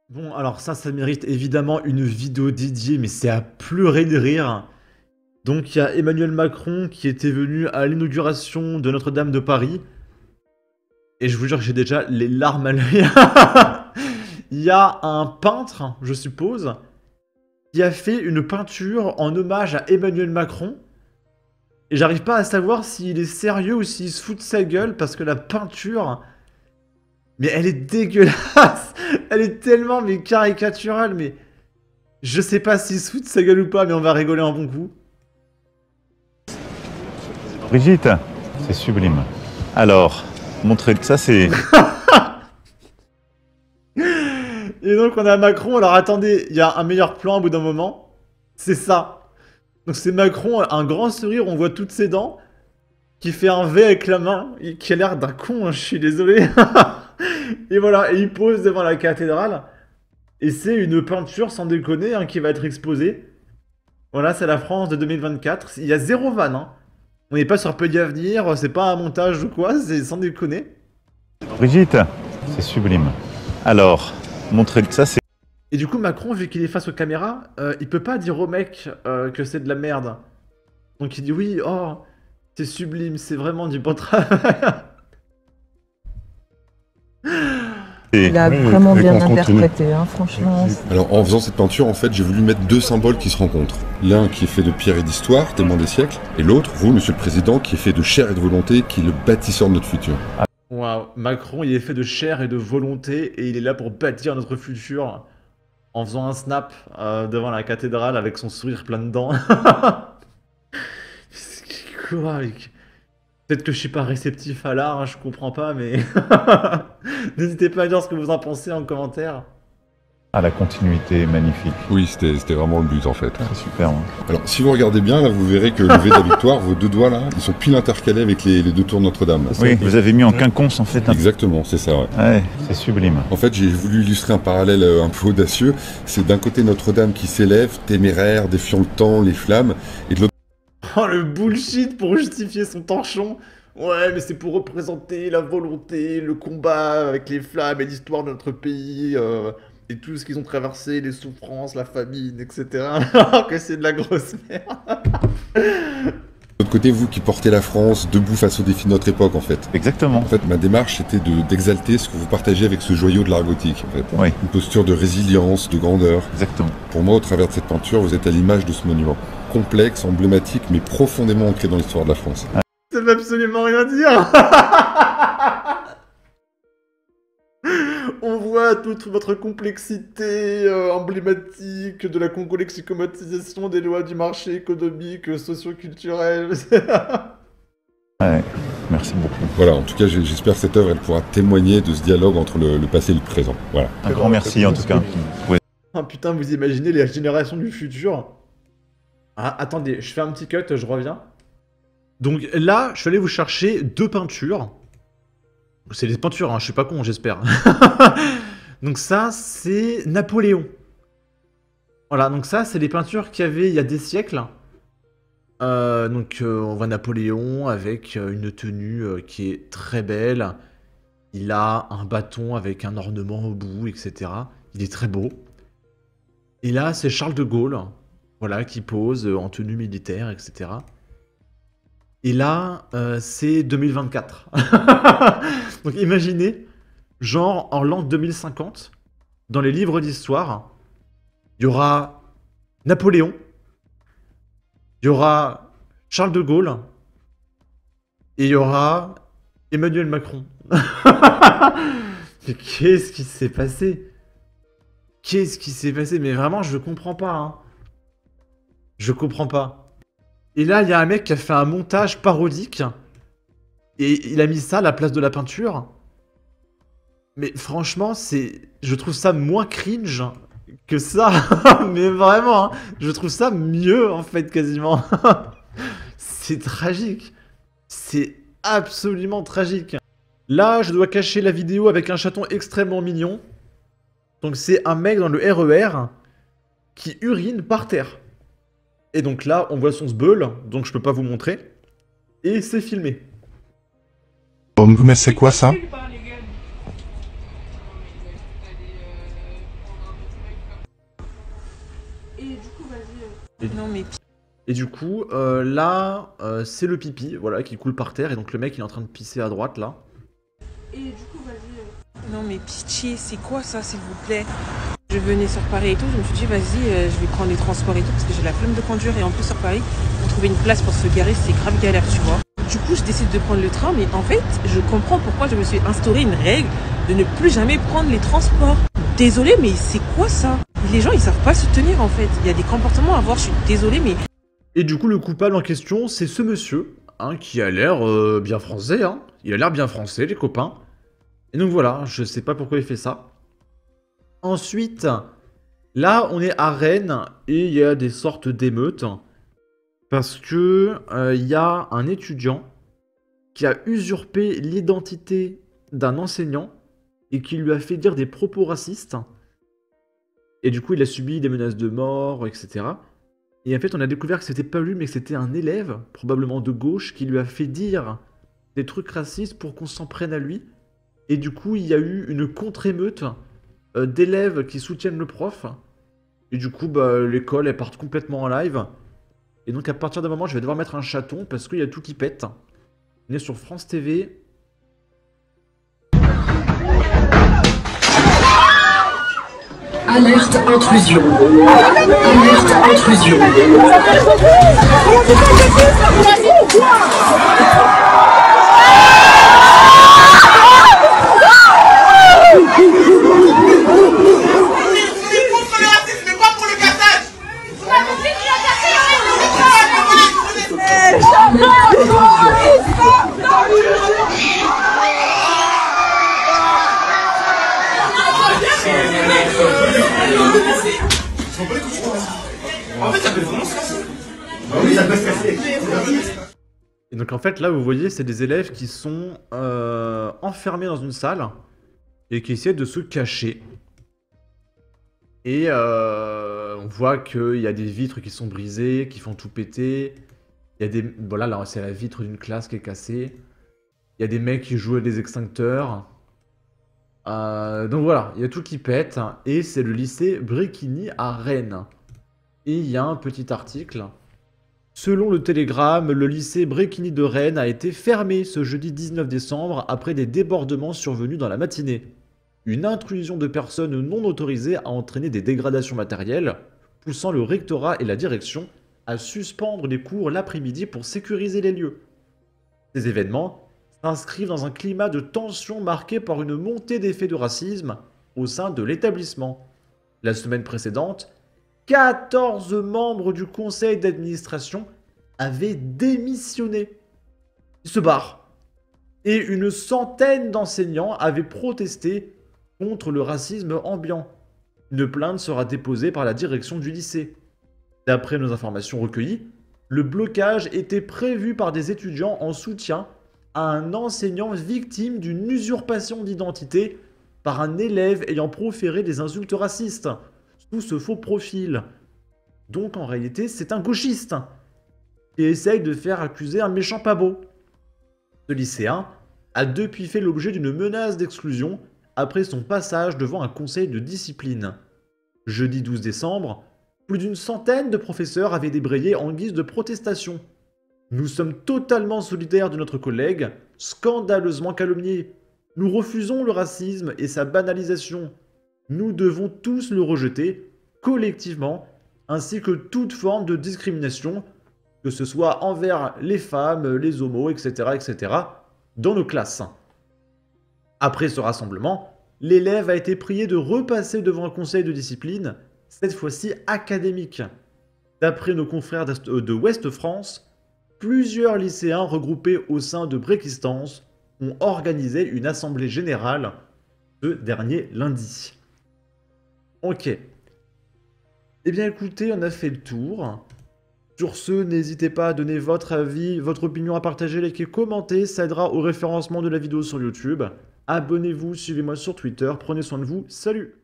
Bon, alors ça mérite évidemment une vidéo dédiée, mais c'est à pleurer de rire. Donc il y a Emmanuel Macron qui était venu à l'inauguration de Notre-Dame de Paris. Et je vous jure que j'ai déjà les larmes à l'œil. Il y a un peintre, je suppose, qui a fait une peinture en hommage à Emmanuel Macron. Et j'arrive pas à savoir s'il est sérieux ou s'il se fout de sa gueule, parce que la peinture... Mais elle est dégueulasse. Elle est tellement mais caricaturale, mais... Je sais pas s'il se fout de sa gueule ou pas, mais on va rigoler un bon coup. Brigitte, c'est sublime. Alors, montrez ça, c'est... Et donc on a Macron, alors attendez, il y a un meilleur plan au bout d'un moment. C'est ça. Donc c'est Macron, un grand sourire, on voit toutes ses dents, qui fait un V avec la main, et qui a l'air d'un con, hein, je suis désolé. Et voilà, et il pose devant la cathédrale. Et c'est une peinture, sans déconner, hein, qui va être exposée. Voilà, c'est la France de 2024. Il y a zéro vanne, hein. On n'est pas sur Peu d'y venir, c'est pas un montage ou quoi, c'est sans déconner. Brigitte, c'est sublime. Alors, montrez ça, c'est... Et du coup, Macron, vu qu'il est face aux caméras, il peut pas dire au mec que c'est de la merde. Donc il dit oui, oh, c'est sublime, c'est vraiment du bon travail. Il a vraiment bien interprété, hein, franchement. Alors en faisant cette peinture, en fait, j'ai voulu mettre deux symboles qui se rencontrent. L'un qui est fait de pierre et d'histoire, tellement des siècles, et l'autre, vous, monsieur le président, qui est fait de chair et de volonté, qui est le bâtisseur de notre futur. Waouh, Macron, il est fait de chair et de volonté, et il est là pour bâtir notre futur, en faisant un snap devant la cathédrale avec son sourire plein de dents. Quoi, mec? Peut-être que je suis pas réceptif à l'art, hein, je comprends pas, mais... N'hésitez pas à dire ce que vous en pensez en commentaire. Ah, la continuité est magnifique. Oui, c'était vraiment le but, en fait. C'est super, hein. Alors, si vous regardez bien, là, vous verrez que le V de la victoire, vos deux doigts, là, ils sont pile intercalés avec les deux tours de Notre-Dame. Oui, vous avez mis en quinconce, en fait. Exactement, c'est ça, ouais. Ouais, c'est sublime. En fait, j'ai voulu illustrer un parallèle un peu audacieux. C'est d'un côté Notre-Dame qui s'élève, téméraire, défiant le temps, les flammes, et de l'autre... Oh, le bullshit pour justifier son torchon. Ouais, mais c'est pour représenter la volonté, le combat avec les flammes et l'histoire de notre pays, et tout ce qu'ils ont traversé, les souffrances, la famine, etc. Alors que c'est de la grosse merde. De l'autre côté, vous qui portez la France debout face aux défis de notre époque, en fait. Exactement. En fait, ma démarche, c'était d'exalter ce que vous partagez avec ce joyau de l'art gothique, en fait. Oui. Une posture de résilience, de grandeur. Exactement. Pour moi, au travers de cette peinture, vous êtes à l'image de ce monument. Complexe, emblématique, mais profondément ancré dans l'histoire de la France. Ça veut absolument rien dire. On voit toute votre complexité emblématique de la congo-lexicomatisation des lois du marché économique, socio-culturel. Ouais, merci beaucoup. Voilà, en tout cas, j'espère que cette œuvre, elle pourra témoigner de ce dialogue entre le passé et le présent. Voilà. Un grand merci, en tout cas. Ouais. Ah putain, vous imaginez les générations du futur? Ah, attendez, je fais un petit cut, je reviens. Donc là, je suis allé vous chercher deux peintures. C'est des peintures, hein, je suis pas con, j'espère. Donc ça, c'est Napoléon. Voilà, donc ça, c'est les peintures qu'il y avait il y a des siècles. On voit Napoléon avec une tenue qui est très belle. Il a un bâton avec un ornement au bout, etc. Il est très beau. Et là, c'est Charles de Gaulle, voilà, qui pose en tenue militaire, etc. Et là, c'est 2024. Donc imaginez, genre en l'an 2050, dans les livres d'histoire, il y aura Napoléon, il y aura Charles de Gaulle, et il y aura Emmanuel Macron. Mais qu'est-ce qui s'est passé? Qu'est-ce qui s'est passé? Mais vraiment, je comprends pas, hein. Je comprends pas. Et là, il y a un mec qui a fait un montage parodique. Et il a mis ça à la place de la peinture. Mais franchement, je trouve ça moins cringe que ça. Mais vraiment, hein, je trouve ça mieux, en fait, quasiment. C'est tragique. C'est absolument tragique. Là, je dois cacher la vidéo avec un chaton extrêmement mignon. Donc c'est un mec dans le RER qui urine par terre. Et donc là, on voit son sbeul, donc je peux pas vous montrer. Et c'est filmé. Mais c'est quoi ça? Et du coup, vas-y. Non, mais Et du coup, là, c'est le pipi, voilà, qui coule par terre. Et donc le mec, il est en train de pisser à droite, là. Et du coup, vas-y. non, mais pitié, c'est quoi ça, s'il vous plaît? Je venais sur Paris et tout, je me suis dit, vas-y, je vais prendre les transports et tout, parce que j'ai la flemme de conduire. Et en plus, sur Paris, pour trouver une place pour se garer, c'est grave galère, tu vois. Du coup, je décide de prendre le train, mais en fait, je comprends pourquoi je me suis instauré une règle de ne plus jamais prendre les transports. Désolée, mais c'est quoi ça? Les gens, ils savent pas se tenir, en fait. Il y a des comportements à avoir, je suis désolée, mais... Et du coup, le coupable en question, c'est ce monsieur, hein, qui a l'air bien français, hein. Il a l'air bien français, les copains. Et donc voilà, je sais pas pourquoi il fait ça. Ensuite, là, on est à Rennes, et il y a des sortes d'émeutes. Parce que il y a un étudiant qui a usurpé l'identité d'un enseignant et qui lui a fait dire des propos racistes. Et du coup, il a subi des menaces de mort, etc. Et en fait, on a découvert que c'était pas lui, mais que c'était un élève, probablement de gauche, qui lui a fait dire des trucs racistes pour qu'on s'en prenne à lui. Et du coup, il y a eu une contre-émeute d'élèves qui soutiennent le prof. Et du coup, bah, l'école, elle part complètement en live. Et donc, à partir d'un moment, je vais devoir mettre un chaton parce qu'il y a tout qui pète. On est sur France TV. Alerte intrusion. Alerte intrusion. En fait, ça peut vraiment se casser. Ah oui, ça peut se casser. Et donc en fait là vous voyez c'est des élèves qui sont enfermés dans une salle et qui essaient de se cacher. Et on voit qu'il y a des vitres qui sont brisées, qui font tout péter. Il y a des... Voilà, là c'est la vitre d'une classe qui est cassée. Il y a des mecs qui jouent à des extincteurs. Donc voilà, il y a tout qui pète. Et c'est le lycée Bréquigny à Rennes. Et il y a un petit article. Selon le Télégramme, le lycée Bréquigny de Rennes a été fermé ce jeudi 19 décembre après des débordements survenus dans la matinée. Une intrusion de personnes non autorisées a entraîné des dégradations matérielles, poussant le rectorat et la direction à suspendre les cours l'après-midi pour sécuriser les lieux. Ces événements s'inscrivent dans un climat de tension marqué par une montée des faits de racisme au sein de l'établissement. La semaine précédente, 14 membres du conseil d'administration avaient démissionné. Ils se barrent. Et une centaine d'enseignants avaient protesté contre le racisme ambiant. Une plainte sera déposée par la direction du lycée. D'après nos informations recueillies, le blocage était prévu par des étudiants en soutien à un enseignant victime d'une usurpation d'identité par un élève ayant proféré des insultes racistes sous ce faux profil. Donc en réalité, c'est un gauchiste qui essaye de faire accuser un méchant pas beau. Ce lycéen a depuis fait l'objet d'une menace d'exclusion après son passage devant un conseil de discipline. Jeudi 12 décembre, plus d'une centaine de professeurs avaient débrayé en guise de protestation. Nous sommes totalement solidaires de notre collègue, scandaleusement calomnié. Nous refusons le racisme et sa banalisation. Nous devons tous le rejeter, collectivement, ainsi que toute forme de discrimination, que ce soit envers les femmes, les homos, etc., etc., dans nos classes. Après ce rassemblement, l'élève a été prié de repasser devant un conseil de discipline, cette fois-ci académique. D'après nos confrères de Ouest France, plusieurs lycéens regroupés au sein de Bréquistance ont organisé une assemblée générale ce dernier lundi. Ok. Eh bien écoutez, on a fait le tour. Sur ce, n'hésitez pas à donner votre avis, votre opinion, à partager, liker, commenter, ça aidera au référencement de la vidéo sur YouTube. Abonnez-vous, suivez-moi sur Twitter, prenez soin de vous, salut!